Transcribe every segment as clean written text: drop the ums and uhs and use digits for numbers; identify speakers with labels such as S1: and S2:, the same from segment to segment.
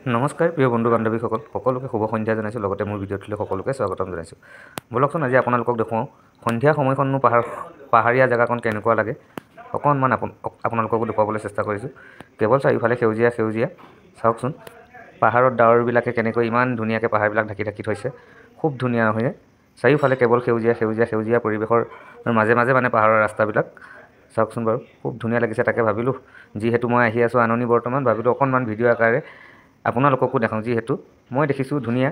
S1: নমস্কাৰ প্ৰিয় বন্ধু বান্ধৱীসকল, সকলোকে শুভ সন্ধ্যা জনাইছোঁ। লগতে মোৰ ভিডিঅ'টোলৈ সকলোকে স্বাগতম জনাইছোঁ। ব'লকচোন আজি আপোনালোকক দেখুৱাওঁ সন্ধিয়া সময়খননো পাহাৰীয়া জেগাকণ কেনেকুৱা লাগে। অকণমান আপোনালোককো দেখুৱাবলৈ চেষ্টা কৰিছোঁ। কেৱল চাৰিওফালে সেউজীয়া সেউজীয়া। চাওকচোন পাহাৰত ডাৱৰবিলাকে কেনেকৈ ইমান ধুনীয়াকৈ পাহাৰবিলাক ঢাকি থৈছে। খুব ধুনীয়া নহয়নে? চাৰিওফালে কেৱল সেউজীয়া সেউজীয়া সেউজীয়া পৰিৱেশৰ মাজে মাজে পাহাৰৰ ৰাস্তাবিলাক চাওকচোন বাৰু, খুব ধুনীয়া লাগিছে। তাকে ভাবিলোঁ যিহেতু মই আহি আছোঁ আননি বৰ্তমান, ভাবিলোঁ অকণমান ভিডিঅ' আকাৰে আপোনালোককো দেখাওঁ। যিহেতু মই দেখিছোঁ ধুনীয়া,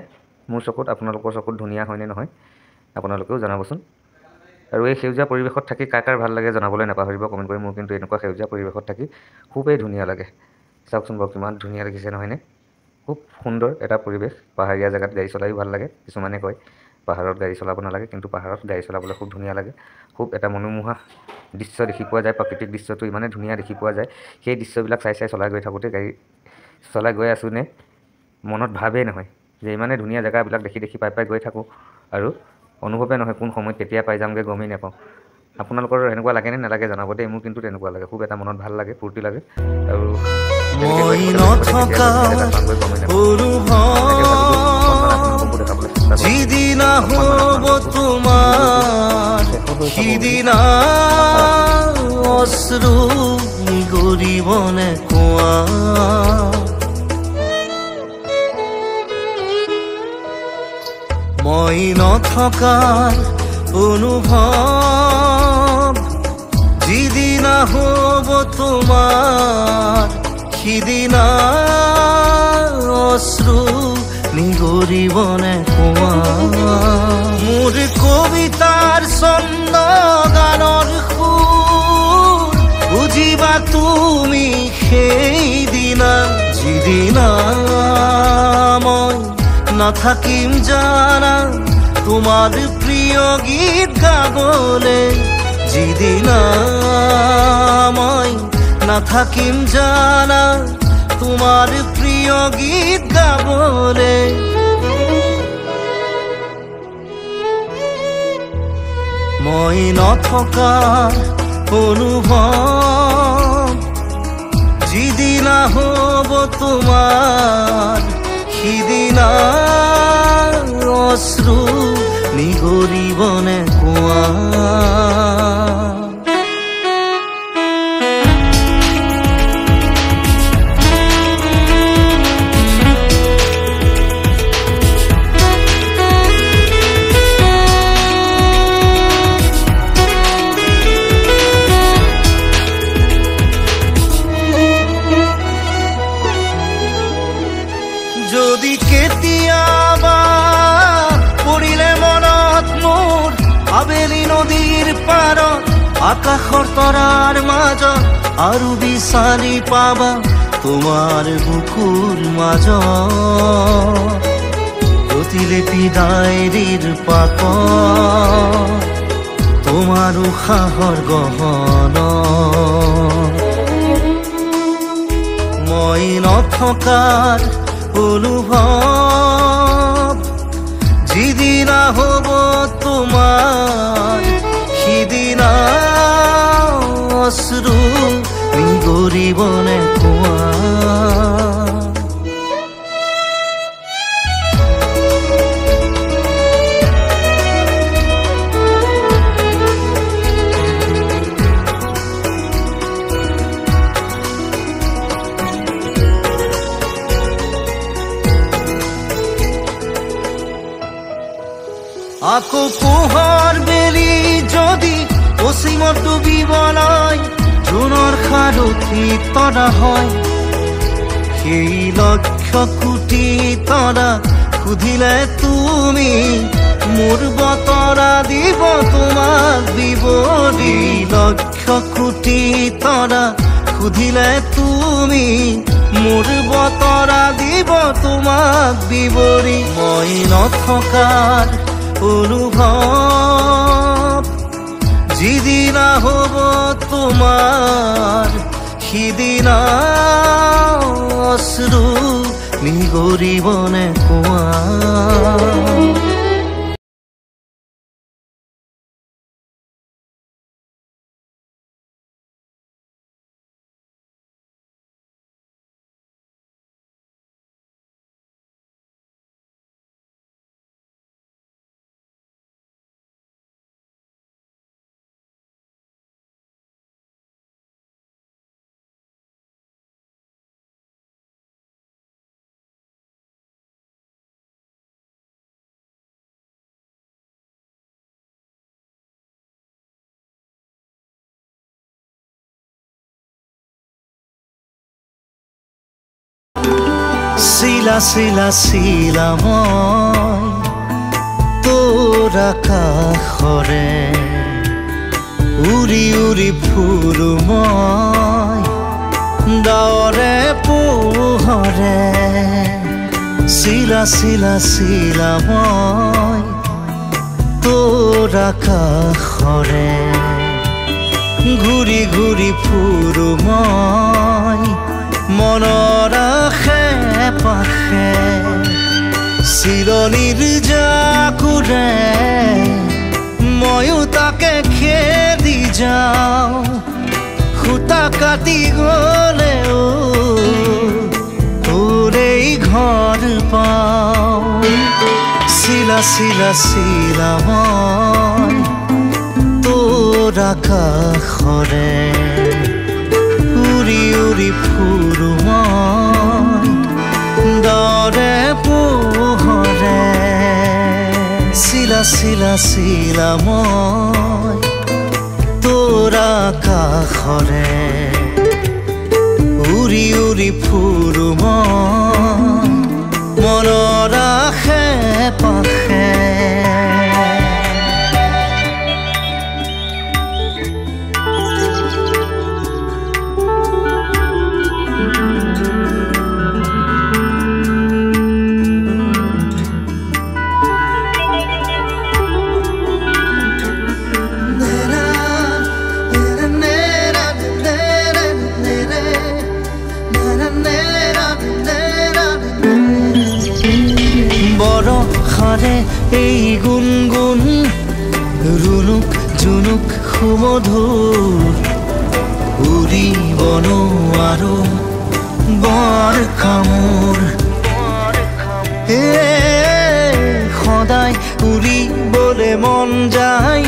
S1: মোৰ চকুত, আপোনালোকৰ চকুত ধুনীয়া হয়নে নহয় আপোনালোকেও জনাবচোন। আৰু এই সেউজীয়া পৰিৱেশত থাকি কাৰ কাৰ ভাল লাগে জনাবলৈ নাপাহৰিব কমেণ্ট কৰি। মোৰ কিন্তু এনেকুৱা সেউজীয়া পৰিৱেশত থাকি খুবেই ধুনীয়া লাগে। চাওকচোন বাৰু কিমান ধুনীয়া লাগিছে নহয়নে? খুব সুন্দৰ এটা পৰিৱেশ। পাহাৰীয়া জেগাত গাড়ী চলায়ো ভাল লাগে। কিছুমানে কয় পাহাৰত গাড়ী চলাব নালাগে, কিন্তু পাহাৰত গাড়ী চলাবলৈ খুব ধুনীয়া লাগে। খুব এটা মনোমোহা দৃশ্য দেখি পোৱা যায়। প্ৰাকৃতিক দৃশ্যটো ইমানেই ধুনীয়া দেখি পোৱা যায়। সেই দৃশ্যবিলাক চাই চলাই গৈ থাকোঁতে, গাড়ী চলাই গৈ আছোঁ নে মনত ভাবেই নহয় যে ইমানে ধুনীয়া জেগাবিলাক দেখি পাই গৈ থাকোঁ, আৰু অনুভৱেই নহয় কোন সময়ত কেতিয়া পাই যামগৈ গমেই নাপাওঁ। আপোনালোকৰ এনেকুৱা লাগেনে নালাগে জনাব দেই। মোৰ কিন্তু তেনেকুৱা লাগে, খুব এটা মনত ভাল লাগে, ফূৰ্তি লাগে। আৰু তেনেকৈ গৈ থাকোঁতে কেতিয়া জেগাত পামগৈ গমেই নাপাওঁ। তাকে ভাবিলোঁ অকণমান আপোনালোককো দেখাবলৈ চেষ্টা কৰিছোঁ।
S2: যিদিনা হ'ব তোমাৰ সিদিনা অশ্ৰু গৰিবনে কোৱা। মই নথকাৰ অনুভৱ যিদিনা হ'ব তোমাৰ সিদিনা অশ্ৰু নিগৰিবনে কোৱা। মোৰ কবিতাৰ ছন্দ গানৰ সুৰ বুজিবা তুমি সেইদিনা, যিদিনা মই নাথাকিম জানা তোমাৰ প্ৰিয় গীত গাবলে। যিদিনা মই নাথাকিম জানা তোমাৰ প্ৰিয় গীত গাবলে। মই নথকাৰ অনুভৱ যিদিনা হ'ব তোমাৰ সিদিনা অশ্ৰু নিগৰিবনে কোৱা। যদি কেতিয়াবা পৰিলে মনত মোৰ আবেলি নদীৰ পাৰত আকাশৰ তৰাৰ মাজত, আৰু বিচাৰি পাবা তোমাৰ বুকুৰ মাজত প্ৰতিলিপি ডায়েৰীৰ পাকত তোমাৰ উশাহৰ গহনা। মই নথকাৰ অনুভৱ যিদিনা হ'ব তোমাৰ সিদিনা অশ্ৰু নিগৰিবনে কোৱা। আকৌ পোহৰ বেলি যদি পশ্চিমত ডুবিবলৈ জোনৰ সাৰথি তৰা হয়, সেই লক্ষ কোটি তৰা সুধিলে তুমি মোৰ বতৰা দিব তোমাক বিৱৰি। লক্ষ কোটি তৰা সুধিলে তুমি মোৰ বতৰা দিব তোমাক বিৱৰি। মই নথকাৰ অনুভৱ যিদিনা হ'ব তোমাৰ সিদিনা অশ্ৰু নিগৰিবনে কোৱা। চিলা চিলা চিলা মই তোৰ আকাশৰে উৰি উৰি ফুৰো মই ডাৱৰে পোহৰে চিলা চিলা চিলা মই তোৰ আকাশৰে ঘূৰি ঘূৰি ফুৰো মই মনৰ আশে পাশে চিৰণিৰ জাকুৰে ময়ো তাকে খেদি যাওঁ সূতা কাটি গ'লেও তোৰেই ঘৰ পাওঁ চিলা চিলা চিলা মই তোৰ আকাশৰে উৰি উৰি ফুৰো মই ডাৱৰে পোহৰে চিলা চিলা চিলা মই তোৰ আকাশৰে উৰি উৰি ফুৰো মই মনৰ আশে পাশে বৰষাৰে এই গুণগুণ ৰুণুক জুনুক সুমধুৰ উৰিব নোৱাৰো বৰ কামোৰ সদায় উৰিবলে মন যায়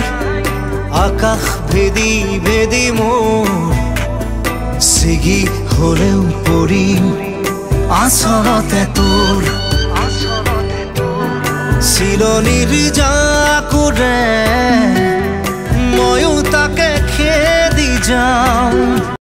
S2: আকাশ ভেদি ভেদি মোৰ ছিগি হলেও পৰিম আচলতে তোৰ চিৰণিৰ জাকুৰে ময়ো তাকে খেদি যাওঁ